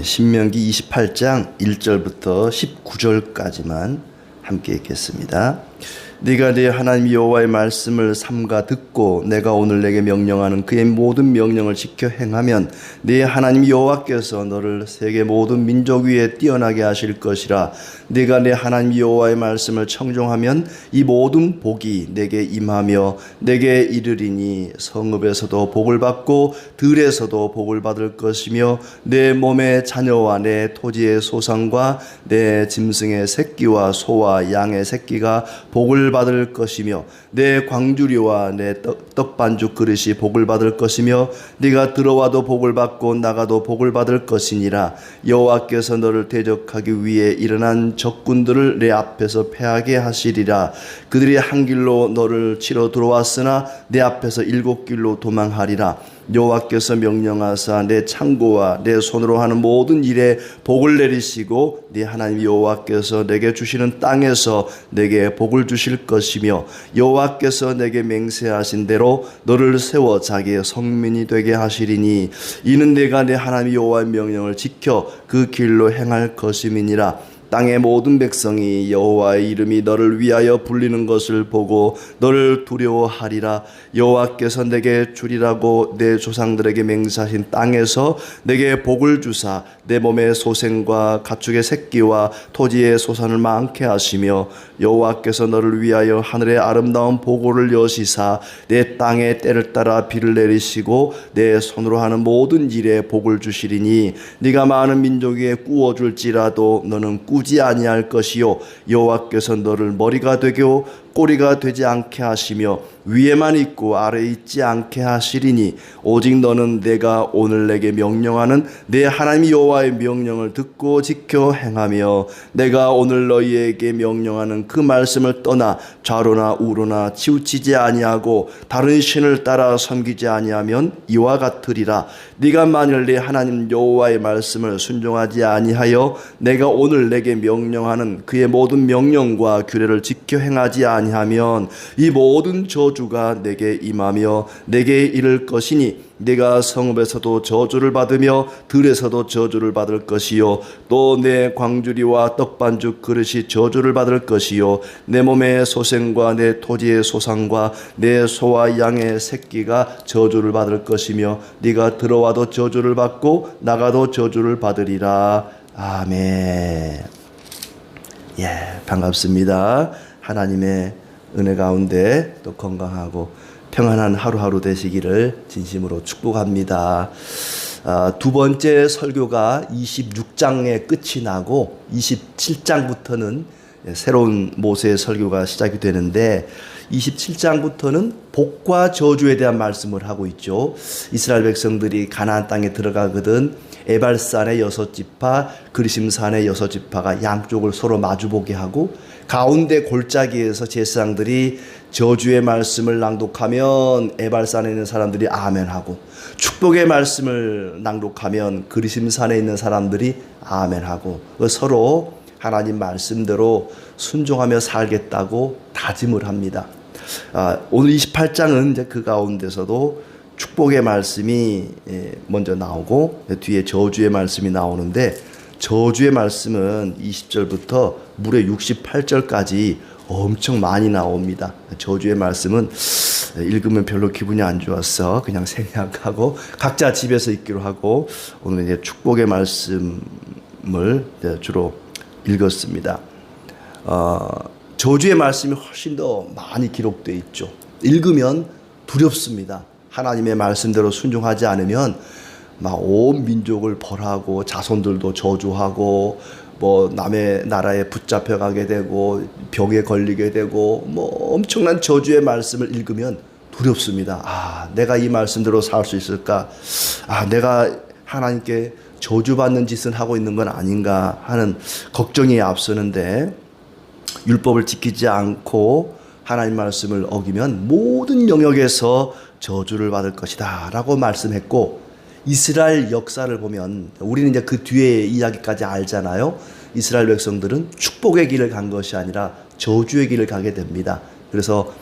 신명기 28장 1절부터 19절까지만 함께 읽겠습니다. 네가 네 하나님 여호와의 말씀을 삼가 듣고 내가 오늘 내게 명령하는 그의 모든 명령을 지켜 행하면 네 하나님 여호와께서 너를 세계 모든 민족 위에 뛰어나게 하실 것이라. 네가 네 하나님 여호와의 말씀을 청종하면 이 모든 복이 내게 임하며 내게 이르리니 성읍에서도 복을 받고 들에서도 복을 받을 것이며 내 몸의 자녀와 내 토지의 소산과 내 짐승의 새끼와 소와 양의 새끼가 복을 받을 것이며 내 광주리와 내 떡반죽 그릇이 복을 받을 것이며 네가 들어와도 복을 받고 나가도 복을 받을 것이니라. 여호와께서 너를 대적하기 위해 일어난 적군들을 내 앞에서 패하게 하시리라. 그들이 한 길로 너를 치러 들어왔으나 내 앞에서 7길로 도망하리라. 여호와께서 명령하사 내 창고와 내 손으로 하는 모든 일에 복을 내리시고 네 하나님 여호와께서 내게 주시는 땅에서 내게 복을 주실 것이며 여호와께서 내게 맹세하신 대로 너를 세워 자기의 성민이 되게 하시리니 이는 내가 내 하나님 여호와의 명령을 지켜 그 길로 행할 것임이니라. 땅의 모든 백성이 여호와의 이름이 너를 위하여 불리는 것을 보고 너를 두려워하리라. 여호와께서 내게 주리라고 내 조상들에게 맹세하신 땅에서 내게 복을 주사 내 몸의 소생과 가축의 새끼와 토지의 소산을 많게 하시며 여호와께서 너를 위하여 하늘의 아름다운 보고를 여시사 내 땅에 때를 따라 비를 내리시고 내 손으로 하는 모든 일에 복을 주시리니 네가 많은 민족 위에 꾸어줄지라도 너는 꾸지 아니할 것이요 여호와께서 너를 머리가 되고 꼬리가 되지 않게 하시며 위에만 있고 아래에 있지 않게 하시리니 오직 너는 내가 오늘 내게 명령하는 내 하나님 여호와의 명령을 듣고 지켜 행하며 내가 오늘 너희에게 명령하는 그 말씀을 떠나 좌로나 우로나 치우치지 아니하고 다른 신을 따라 섬기지 아니하면 이와 같으리라. 네가 만일 내 하나님 여호와의 말씀을 순종하지 아니하여 내가 오늘 내게 명령하는 그의 모든 명령과 규례를 지켜 행하지 아니하면 이 모든 저주가 내게 임하며 내게 이를 것이니 네가 성읍에서도 저주를 받으며 들에서도 저주를 받을 것이요 또 내 광주리와 떡반죽 그릇이 저주를 받을 것이요 내 몸의 소생과 내 토지의 소산과 내 소와 양의 새끼가 저주를 받을 것이며 네가 들어와도 저주를 받고 나가도 저주를 받으리라. 아멘. 반갑습니다. 하나님의 은혜 가운데 또 건강하고 평안한 하루하루 되시기를 진심으로 축복합니다. 두 번째 설교가 26장에 끝이 나고 27장부터는 새로운 모세의 설교가 시작이 되는데 27장부터는 복과 저주에 대한 말씀을 하고 있죠. 이스라엘 백성들이 가나안 땅에 들어가거든 에발산의 6지파, 그리심산의 6지파가 양쪽을 서로 마주보게 하고 가운데 골짜기에서 제사장들이 저주의 말씀을 낭독하면 에발산에 있는 사람들이 아멘하고 축복의 말씀을 낭독하면 그리심산에 있는 사람들이 아멘하고 서로 하나님 말씀대로 순종하며 살겠다고 다짐을 합니다. 오늘 28장은 이제 그 가운데서도 축복의 말씀이 먼저 나오고 뒤에 저주의 말씀이 나오는데 저주의 말씀은 20절부터 무려 68절까지 엄청 많이 나옵니다. 저주의 말씀은 읽으면 별로 기분이 안 좋았어. 그냥 생략하고 각자 집에서 읽기로 하고 오늘 이제 축복의 말씀을 주로 읽었습니다. 저주의 말씀이 훨씬 더 많이 기록되어 있죠. 읽으면 두렵습니다. 하나님의 말씀대로 순종하지 않으면 막 온 민족을 벌하고 자손들도 저주하고 뭐 남의 나라에 붙잡혀 가게 되고 병에 걸리게 되고 뭐 엄청난 저주의 말씀을 읽으면 두렵습니다. 내가 이 말씀대로 살 수 있을까? 내가 하나님께 저주받는 짓은 하고 있는 건 아닌가 하는 걱정이 앞서는데 율법을 지키지 않고 하나님 말씀을 어기면 모든 영역에서 저주를 받을 것이다 라고 말씀했고 이스라엘 역사를 보면 우리는 이제 그 뒤에 이야기까지 알잖아요. 이스라엘 백성들은 축복의 길을 간 것이 아니라 저주의 길을 가게 됩니다. 그래서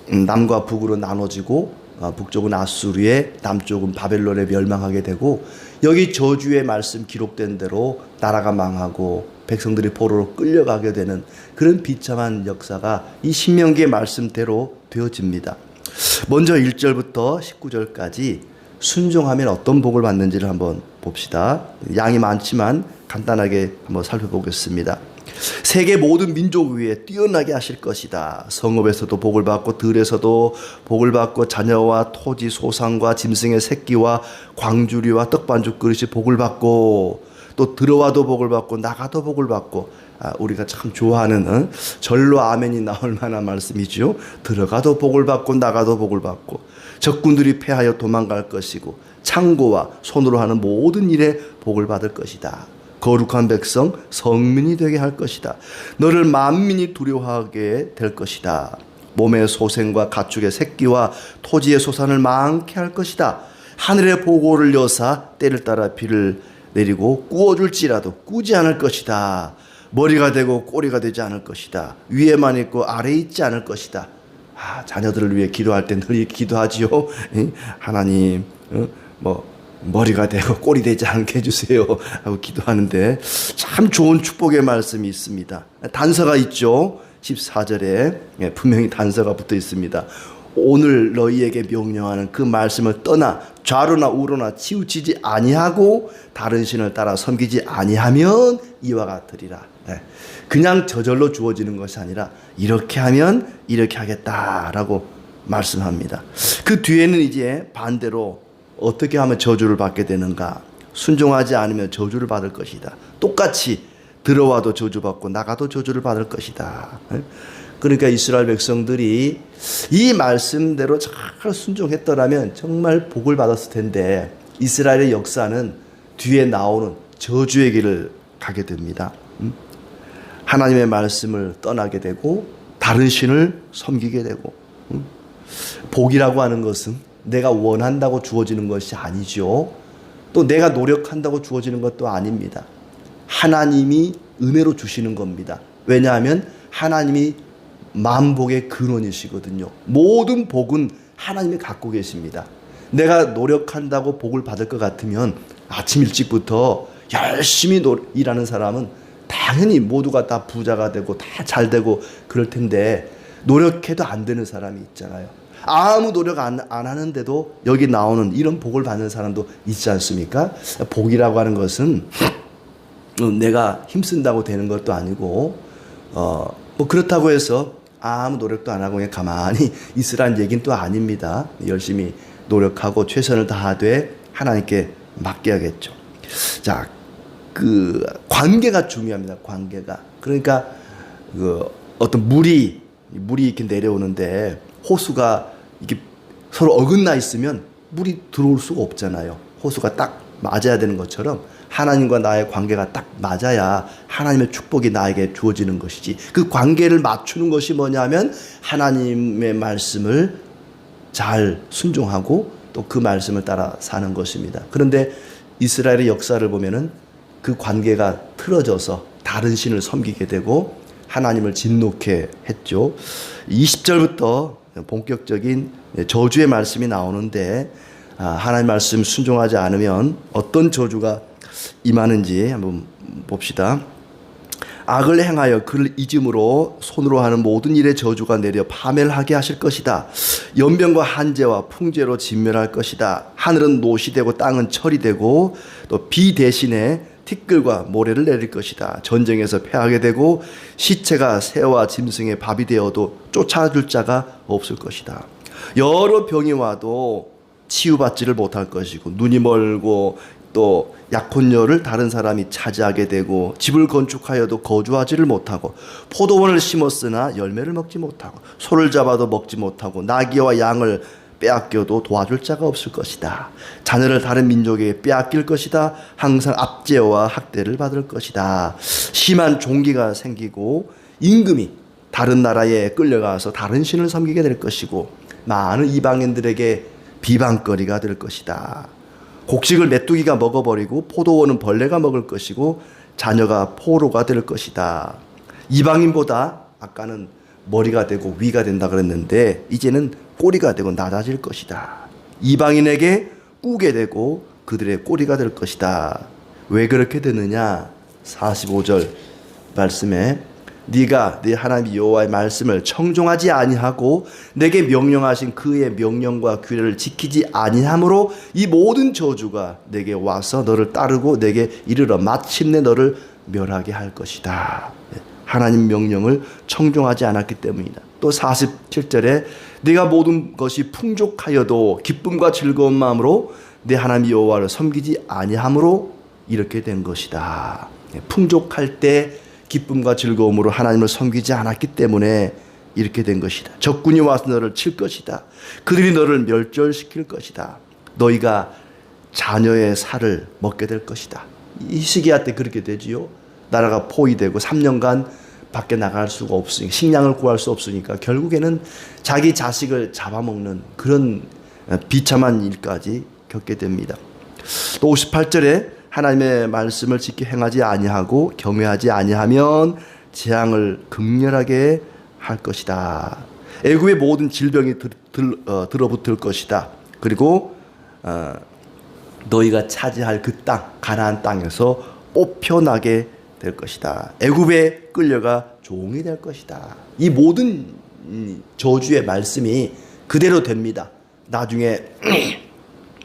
남과 북으로 나눠지고 북쪽은 아수르에, 남쪽은 바벨론에 멸망하게 되고, 여기 저주의 말씀 기록된 대로 나라가 망하고 백성들이 포로로 끌려가게 되는 그런 비참한 역사가 이 신명기의 말씀대로 되어집니다. 먼저 1절부터 19절까지 순종하면 어떤 복을 받는지를 한번 봅시다. 양이 많지만 간단하게 한번 살펴보겠습니다. 세계 모든 민족 위에 뛰어나게 하실 것이다. 성읍에서도 복을 받고 들에서도 복을 받고 자녀와 토지 소산과 짐승의 새끼와 광주리와 떡반죽 그릇이 복을 받고, 또 들어와도 복을 받고 나가도 복을 받고, 우리가 참 좋아하는 절로 아멘이 나올 만한 말씀이죠. 들어가도 복을 받고 나가도 복을 받고, 적군들이 패하여 도망갈 것이고 창고와 손으로 하는 모든 일에 복을 받을 것이다. 거룩한 백성 성민이 되게 할 것이다. 너를 만민이 두려워하게 될 것이다. 몸의 소생과 가축의 새끼와 토지의 소산을 많게 할 것이다. 하늘의 보고를 여사 때를 따라 비를 내리고 꾸어줄지라도 꾸지 않을 것이다. 머리가 되고 꼬리가 되지 않을 것이다. 위에만 있고 아래에 있지 않을 것이다. 자녀들을 위해 기도할 때 늘 기도하지요. 하나님, 머리가 되고 꼬리 되지 않게 해주세요 하고 기도하는데, 참 좋은 축복의 말씀이 있습니다. 단서가 있죠. 14절에 분명히 단서가 붙어 있습니다. 오늘 너희에게 명령하는 그 말씀을 떠나 좌로나 우로나 치우치지 아니하고 다른 신을 따라 섬기지 아니하면 이와 같으리라. 그냥 저절로 주어지는 것이 아니라 이렇게 하면 이렇게 하겠다라고 말씀합니다. 그 뒤에는 이제 반대로 어떻게 하면 저주를 받게 되는가? 순종하지 않으면 저주를 받을 것이다. 똑같이 들어와도 저주받고 나가도 저주를 받을 것이다. 그러니까 이스라엘 백성들이 이 말씀대로 잘 순종했더라면 정말 복을 받았을 텐데, 이스라엘의 역사는 뒤에 나오는 저주의 길을 가게 됩니다. 하나님의 말씀을 떠나게 되고 다른 신을 섬기게 되고, 복이라고 하는 것은 내가 원한다고 주어지는 것이 아니죠. 또 내가 노력한다고 주어지는 것도 아닙니다. 하나님이 은혜로 주시는 겁니다. 왜냐하면 하나님이 만복의 근원이시거든요. 모든 복은 하나님이 갖고 계십니다. 내가 노력한다고 복을 받을 것 같으면 아침 일찍부터 열심히 일하는 사람은 당연히 모두가 다 부자가 되고 다 잘 되고 그럴 텐데, 노력해도 안 되는 사람이 있잖아요. 아무 노력 안 하는데도 여기 나오는 이런 복을 받는 사람도 있지 않습니까? 복이라고 하는 것은 내가 힘쓴다고 되는 것도 아니고, 그렇다고 해서 아무 노력도 안 하고 그냥 가만히 있으라는 얘기는 또 아닙니다. 열심히 노력하고 최선을 다하되 하나님께 맡겨야겠죠. 자, 그 관계가 중요합니다. 관계가. 그러니까 어떤 물이 이렇게 내려오는데 호수가 이게 서로 어긋나 있으면 물이 들어올 수가 없잖아요. 호수가 딱 맞아야 되는 것처럼 하나님과 나의 관계가 딱 맞아야 하나님의 축복이 나에게 주어지는 것이지, 그 관계를 맞추는 것이 뭐냐면 하나님의 말씀을 잘 순종하고 또 그 말씀을 따라 사는 것입니다. 그런데 이스라엘의 역사를 보면은 그 관계가 틀어져서 다른 신을 섬기게 되고 하나님을 진노케 했죠. 20절부터 본격적인 저주의 말씀이 나오는데, 하나님 말씀 순종하지 않으면 어떤 저주가 임하는지 한번 봅시다. 악을 행하여 그를 잊음으로 손으로 하는 모든 일에 저주가 내려 파멸하게 하실 것이다. 연병과 한재와 풍재로 진멸할 것이다. 하늘은 노시 되고 땅은 철이 되고 또 비 대신에 티끌과 모래를 내릴 것이다. 전쟁에서 패하게 되고 시체가 새와 짐승의 밥이 되어도 쫓아줄 자가 없을 것이다. 여러 병이 와도 치유받지를 못할 것이고, 눈이 멀고 또 약혼녀를 다른 사람이 차지하게 되고, 집을 건축하여도 거주하지를 못하고, 포도원을 심었으나 열매를 먹지 못하고, 소를 잡아도 먹지 못하고, 나귀와 양을 빼앗겨도 도와줄 자가 없을 것이다. 자녀를 다른 민족에게 빼앗길 것이다. 항상 압제와 학대를 받을 것이다. 심한 종기가 생기고 임금이 다른 나라에 끌려가서 다른 신을 섬기게 될 것이고, 많은 이방인들에게 비방거리가 될 것이다. 곡식을 메뚜기가 먹어버리고 포도원은 벌레가 먹을 것이고 자녀가 포로가 될 것이다. 이방인보다 아까는 머리가 되고 위가 된다 그랬는데 이제는 꼬리가 되고 낮아질 것이다. 이방인에게 꾸게 되고 그들의 꼬리가 될 것이다. 왜 그렇게 되느냐? 45절 말씀에 네가 네 하나님 여호와의 말씀을 청종하지 아니하고 내게 명령하신 그의 명령과 규례를 지키지 아니함으로 이 모든 저주가 내게 와서 너를 따르고 내게 이르러 마침내 너를 멸하게 할 것이다. 하나님 명령을 청종하지 않았기 때문이다. 또 47절에 네가 모든 것이 풍족하여도 기쁨과 즐거운 마음으로 내 하나님 여호와를 섬기지 아니함으로 이렇게 된 것이다. 풍족할 때 기쁨과 즐거움으로 하나님을 섬기지 않았기 때문에 이렇게 된 것이다. 적군이 와서 너를 칠 것이다. 그들이 너를 멸절시킬 것이다. 너희가 자녀의 살을 먹게 될 것이다. 이 시기야 때 그렇게 되지요. 나라가 포위되고 3년간 밖에 나갈 수가 없으니까, 식량을 구할 수 없으니까 결국에는 자기 자식을 잡아먹는 그런 비참한 일까지 겪게 됩니다. 또 58절에 하나님의 말씀을 지켜 행하지 아니하고 경외하지 아니하면 재앙을 극렬하게 할 것이다. 애굽의 모든 질병이 들어붙을 것이다. 그리고 너희가 차지할 그 땅, 가나안 땅에서 뽑혀나게 될 것이다. 애굽에 끌려가 종이 될 것이다. 이 모든 저주의 말씀이 그대로 됩니다. 나중에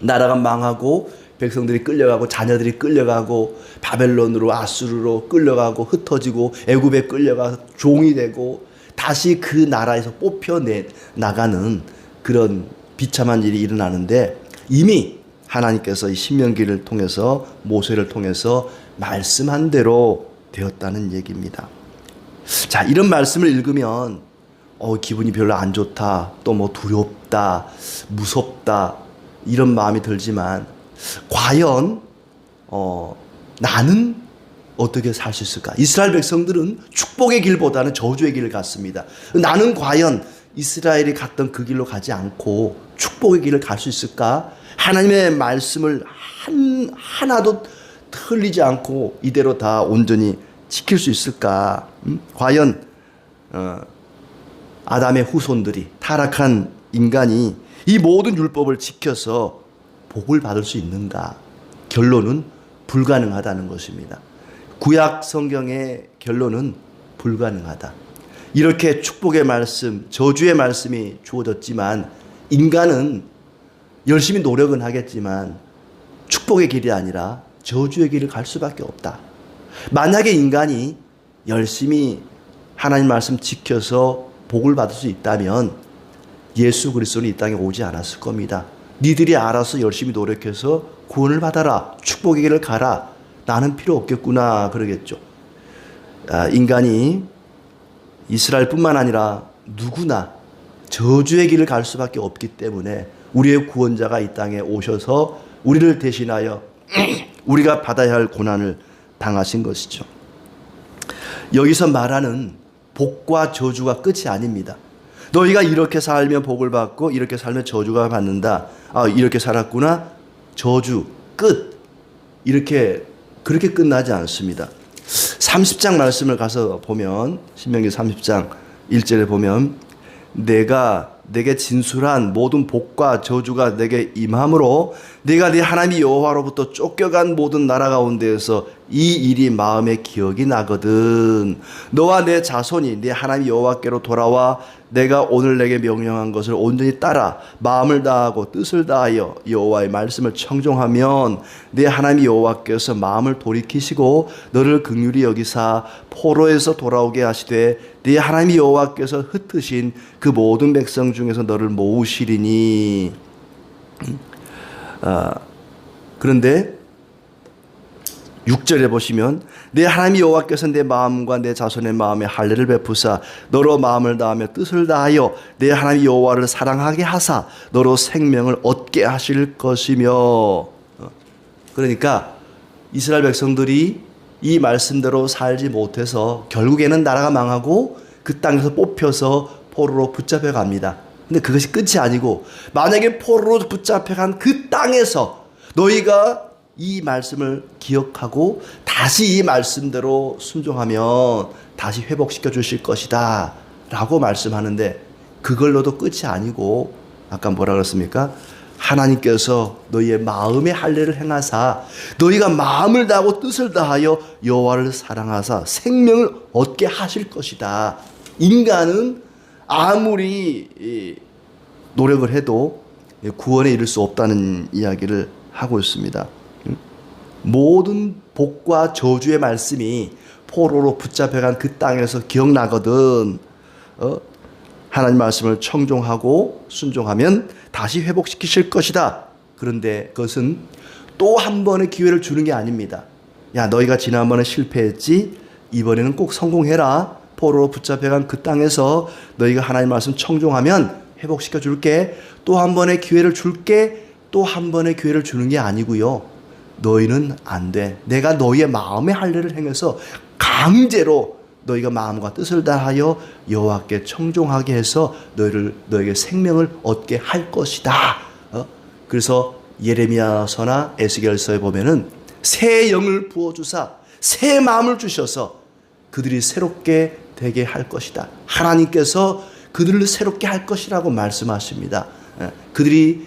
나라가 망하고 백성들이 끌려가고 자녀들이 끌려가고 바벨론으로 아수르로 끌려가고 흩어지고 애굽에 끌려가서 종이 되고 다시 그 나라에서 뽑혀나가는 그런 비참한 일이 일어나는데 이미 하나님께서 이 신명기를 통해서 모세를 통해서 말씀한 대로 되었다는 얘기입니다. 자, 이런 말씀을 읽으면 기분이 별로 안 좋다, 또 뭐 두렵다, 무섭다 이런 마음이 들지만 과연 나는 어떻게 살 수 있을까? 이스라엘 백성들은 축복의 길보다는 저주의 길을 갔습니다. 나는 과연 이스라엘이 갔던 그 길로 가지 않고 축복의 길을 갈 수 있을까? 하나님의 말씀을 하나도 틀리지 않고 이대로 다 온전히 지킬 수 있을까? 과연 아담의 후손들이, 타락한 인간이 이 모든 율법을 지켜서 복을 받을 수 있는가? 결론은 불가능하다는 것입니다. 구약 성경의 결론은 불가능하다. 이렇게 축복의 말씀, 저주의 말씀이 주어졌지만 인간은 열심히 노력은 하겠지만 축복의 길이 아니라 저주의 길을 갈 수밖에 없다. 만약에 인간이 열심히 하나님 말씀 지켜서 복을 받을 수 있다면 예수 그리스도는 이 땅에 오지 않았을 겁니다. 니들이 알아서 열심히 노력해서 구원을 받아라. 축복의 길을 가라. 나는 필요 없겠구나 그러겠죠. 인간이 이스라엘뿐만 아니라 누구나 저주의 길을 갈 수밖에 없기 때문에 우리의 구원자가 이 땅에 오셔서 우리를 대신하여 우리가 받아야 할 고난을 당하신 것이죠. 여기서 말하는 복과 저주가 끝이 아닙니다. 너희가 이렇게 살면 복을 받고 이렇게 살면 저주가 받는다. 이렇게 살았구나. 저주 끝. 그렇게 끝나지 않습니다. 30장 말씀을 가서 보면 신명기 30장 1절에 보면 내가 내게 진술한 모든 복과 저주가 내게 임함으로 네가 네 하나님 여호와로부터 쫓겨간 모든 나라 가운데에서 이 일이 마음에 기억이 나거든. 너와 내 자손이 네 하나님 여호와께로 돌아와 내가 오늘 내게 명령한 것을 온전히 따라 마음을 다하고 뜻을 다하여 여호와의 말씀을 청종하면 네 하나님 여호와께서 마음을 돌이키시고 너를 긍휼히 여기사 포로에서 돌아오게 하시되 네 하나님 여호와께서 흩으신 그 모든 백성 중에서 너를 모으시리니. 그런데 6절에 보시면 내 하나님 여호와께서 내 마음과 내 자손의 마음에 할례를 베푸사 너로 마음을 다하며 뜻을 다하여 내 하나님 여호와를 사랑하게 하사 너로 생명을 얻게 하실 것이며. 그러니까 이스라엘 백성들이 이 말씀대로 살지 못해서 결국에는 나라가 망하고 그 땅에서 뽑혀서 포로로 붙잡혀 갑니다. 근데 그것이 끝이 아니고 만약에 포로로 붙잡혀간 그 땅에서 너희가 이 말씀을 기억하고 다시 이 말씀대로 순종하면 다시 회복시켜 주실 것이다 라고 말씀하는데 그걸로도 끝이 아니고 아까 뭐라 그랬습니까? 하나님께서 너희의 마음의 할례를 행하사 너희가 마음을 다하고 뜻을 다하여 여호와를 사랑하사 생명을 얻게 하실 것이다. 인간은 아무리 노력을 해도 구원에 이를 수 없다는 이야기를 하고 있습니다. 모든 복과 저주의 말씀이 포로로 붙잡혀간 그 땅에서 기억나거든. 하나님 말씀을 청종하고 순종하면 다시 회복시키실 것이다. 그런데 그것은 또 한 번의 기회를 주는 게 아닙니다. 야, 너희가 지난번에 실패했지? 이번에는 꼭 성공해라. 포로로 붙잡혀간 그 땅에서 너희가 하나님 말씀 청종하면 회복시켜 줄게. 또 한 번의 기회를 줄게. 또 한 번의 기회를 주는 게 아니고요. 너희는 안 돼. 내가 너희의 마음의 할례를 행해서 강제로 너희가 마음과 뜻을 다하여 여호와께 청종하게 해서 너에게 생명을 얻게 할 것이다. 그래서 예레미야서나 에스겔서에 보면은 새 영을 부어주사 새 마음을 주셔서 그들이 새롭게 되게 할 것이다. 하나님께서 그들을 새롭게 할 것이라고 말씀하십니다. 그들이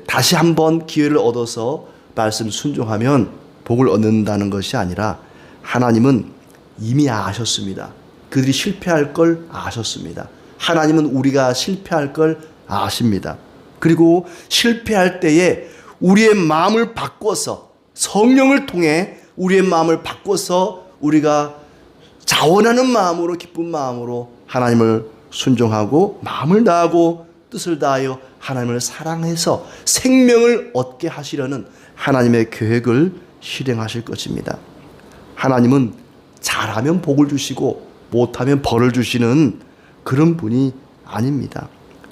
다시 한번 기회를 얻어서 말씀 순종하면 복을 얻는다는 것이 아니라 하나님은 이미 아셨습니다. 그들이 실패할 걸 아셨습니다. 하나님은 우리가 실패할 걸 아십니다. 그리고 실패할 때에 우리의 마음을 바꿔서 성령을 통해 우리의 마음을 바꿔서 우리가 자원하는 마음으로 기쁜 마음으로 하나님을 순종하고 마음을 다하고 뜻을 다하여 하나님을 사랑해서 생명을 얻게 하시려는 하나님의 계획을 실행하실 것입니다. 하나님은 잘하면 복을 주시고 못하면 벌을 주시는 그런 분이 아닙니다.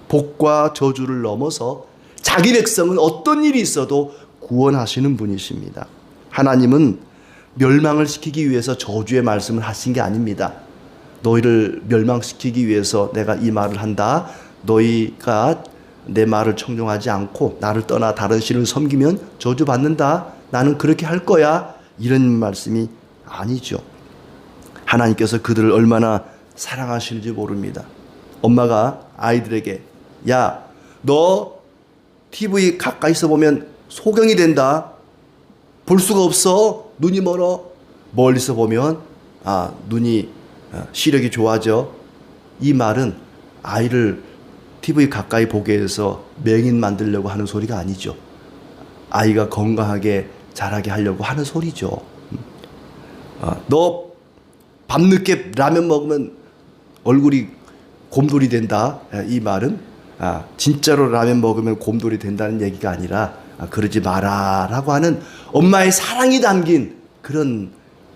복과 저주를 넘어서 자기 백성은 어떤 일이 있어도 구원하시는 분이십니다. 하나님은 멸망을 시키기 위해서 저주의 말씀을 하신 게 아닙니다. 너희를 멸망시키기 위해서 내가 이 말을 한다. 너희가 내 말을 청종하지 않고 나를 떠나 다른 신을 섬기면 저주받는다. 나는 그렇게 할 거야. 이런 말씀이 아니죠. 하나님께서 그들을 얼마나 사랑하시는지 모릅니다. 엄마가 아이들에게 야, 너 TV 가까이서 보면 소경이 된다. 볼 수가 없어. 눈이 멀어. 멀리서 보면 눈이 시력이 좋아져. 이 말은 아이를 TV 가까이 보게 해서 맹인 만들려고 하는 소리가 아니죠. 아이가 건강하게 자라게 하려고 하는 소리죠. 너 밤늦게 라면 먹으면 얼굴이 곰돌이 된다. 이 말은 진짜로 라면 먹으면 곰돌이 된다는 얘기가 아니라 그러지 마라 라고 하는 엄마의 사랑이 담긴 그런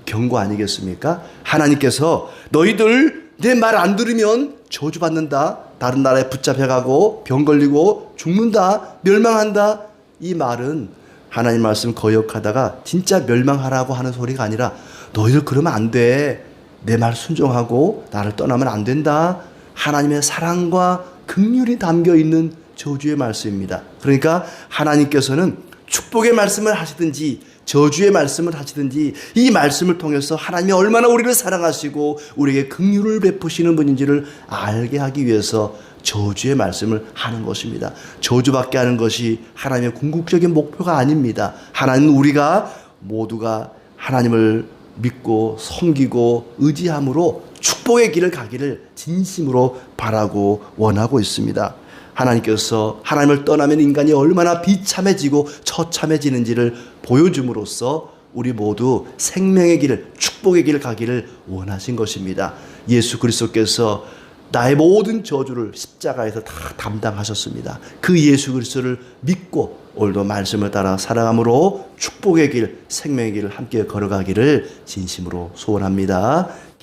경고 아니겠습니까? 하나님께서 너희들 내 말 안 들으면 저주받는다. 다른 나라에 붙잡혀가고 병 걸리고 죽는다. 멸망한다. 이 말은 하나님 말씀 거역하다가 진짜 멸망하라고 하는 소리가 아니라 너희들 그러면 안 돼. 내 말 순종하고 나를 떠나면 안 된다. 하나님의 사랑과 긍휼이 담겨 있는 저주의 말씀입니다. 그러니까 하나님께서는 축복의 말씀을 하시든지 저주의 말씀을 하시든지 이 말씀을 통해서 하나님이 얼마나 우리를 사랑하시고 우리에게 긍휼을 베푸시는 분인지를 알게 하기 위해서 저주의 말씀을 하는 것입니다. 저주받게 하는 것이 하나님의 궁극적인 목표가 아닙니다. 하나님은 우리가 모두가 하나님을 믿고 섬기고 의지함으로 축복의 길을 가기를 진심으로 바라고 원하고 있습니다. 하나님께서 하나님을 떠나면 인간이 얼마나 비참해지고 처참해지는지를 보여줌으로써 우리 모두 생명의 길을, 축복의 길을 가기를 원하신 것입니다. 예수 그리스도께서 나의 모든 저주를 십자가에서 다 담당하셨습니다. 그 예수 그리스도를 믿고 오늘도 말씀을 따라 살아감으로 축복의 길, 생명의 길을 함께 걸어가기를 진심으로 소원합니다.